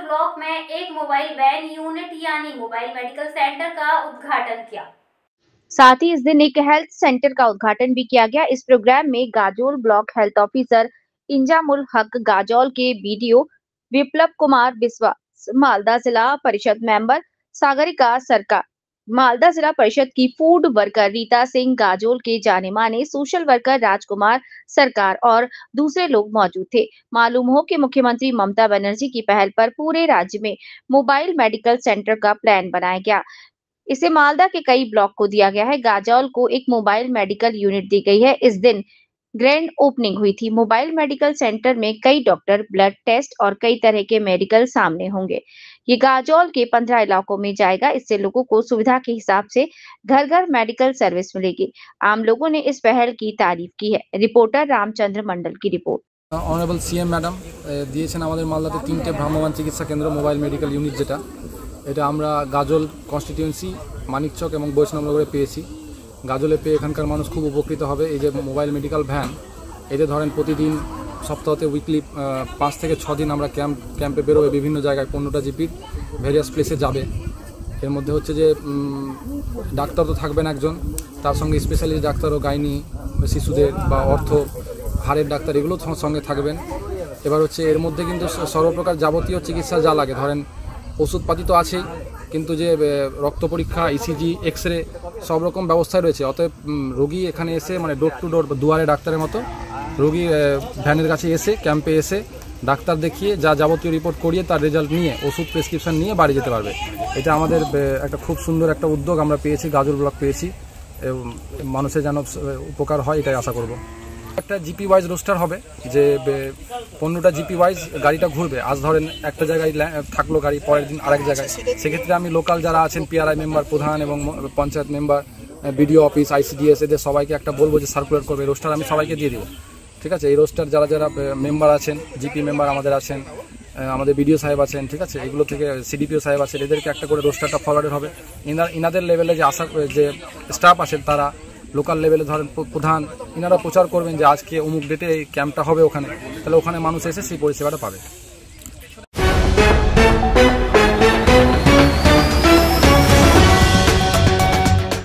Block में एक mobile van unit यानी मोबाइल मेडिकल सेंटर का उद्घाटन किया। साथ ही इस दिन एक हेल्थ सेंटर का उद्घाटन भी किया गया। इस प्रोग्राम में गाजोल ब्लॉक हेल्थ ऑफिसर इंजामुल हक, गाजोल के बीडीओ विप्लव कुमार विश्वास, मालदा जिला परिषद मेंबर सागरिका सरकार, मालदा जिला परिषद की फूड वर्कर रीता सिंह, गाजोल के जाने माने सोशल वर्कर राजकुमार सरकार और दूसरे लोग मौजूद थे। मालूम हो कि मुख्यमंत्री ममता बनर्जी की पहल पर पूरे राज्य में मोबाइल मेडिकल सेंटर का प्लान बनाया गया। इसे मालदा के कई ब्लॉक को दिया गया है। गाजोल को एक मोबाइल मेडिकल यूनिट दी गई है। इस दिन ग्रैंड ओपनिंग हुई थी। मोबाइल मेडिकल सेंटर में कई डॉक्टर, ब्लड टेस्ट और कई तरह के मेडिकल सामने होंगे। ये गाजोल के 15 इलाकों में जाएगा। इससे लोगों को सुविधा के हिसाब से घर घर मेडिकल सर्विस मिलेगी। आम लोगों ने इस पहल की तारीफ की है। रिपोर्टर रामचंद्र मंडल की रिपोर्ट। অনারেবল সিএম ম্যাডাম দিয়েছেন আমাদের মালদাতে 3টে ভ্রাম্যমাণ চিকিৎসা কেন্দ্র, মোবাইল মেডিকেল ইউনিট, এটা আমরা গাজল কনস্টিটিউয়েন্সি, মানিকচক এবং বৈষ্ণবনগরে পেয়েছি। গাজলে পেয়ে এখানকার মানুষ খুব উপকৃত হবে। এই যে মোবাইল মেডিকেল ভ্যান, এতে ধরেন প্রতিদিন সপ্তাহতে উইকলি 5 থেকে 6 দিন আমরা ক্যাম্পে বেরোবে, বিভিন্ন জায়গায় 15টা জিপির ভেরিয়াস প্লেসে যাবে। এর মধ্যে হচ্ছে যে ডাক্তার তো থাকবেন একজন, তার সঙ্গে স্পেশালিস্ট ডাক্তার ও গাইনি, শিশুদের বা অর্থ, হাড়ের ডাক্তার, এগুলো সঙ্গে থাকবেন। এবার হচ্ছে এর মধ্যে কিন্তু সর্বপ্রকার যাবতীয় চিকিৎসা যা লাগে, ধরেন ওষুধপাতি তো আছেই, কিন্তু যে রক্ত পরীক্ষা, ইসিজি, এক্সরে সব রকম ব্যবস্থা রয়েছে। অতএব রোগী এখানে এসে মানে ডোর টু ডোর, দুয়ারে ডাক্তারের মতো রোগী ভ্যানের কাছে এসে, ক্যাম্পে এসে ডাক্তার দেখিয়ে যা যাবতীয় রিপোর্ট করিয়ে তার রেজাল্ট নিয়ে, ওষুধ প্রেসক্রিপশন নিয়ে বাড়ি যেতে পারবে। এটা আমাদের একটা খুব সুন্দর একটা উদ্যোগ আমরা পেয়েছি, গাজল ব্লক পেয়েছি। মানুষের যেন উপকার হয় এটাই আশা করব। একটা জিপি ওয়াইজ রোস্টার হবে, যে 15টা জিপি ওয়াইজ গাড়িটা ঘুরবে। আজ ধরেন একটা জায়গায় থাকলো গাড়ি, পরের দিন আরেক জায়গায়। সেক্ষেত্রে আমি লোকাল যারা আছেন, পিআরআই মেম্বার, প্রধান এবং panchayat member, BDO office, ICDS, এদের সবাইকে একটা বলবো যে সার্কুলার করবে। রোস্টার আমি সবাইকে দিয়ে দিব, ঠিক আছে? এই রোস্টার যারা যারা মেম্বার আছেন, জিপি মেম্বার আমাদের আছেন, আমাদের বিডিও সাহেব আছেন, ঠিক আছে, এগুলো থেকে সিডিপিও সাহেব আছেন, এদেরকে একটা করে রোস্টারটা ফরওয়ার্ডেড হবে। ইনাদের লেভেলে যে যে স্টাফ আছেন, তারা লোকাল লেভেলে ধরেন প্রধান, ইনারা প্রচার করবেন যে আজকে অমুক ডেটে এই ক্যাম্পটা হবে ওখানে, তাহলে ওখানে মানুষ এসে সেই পরিষেবাটা পাবে।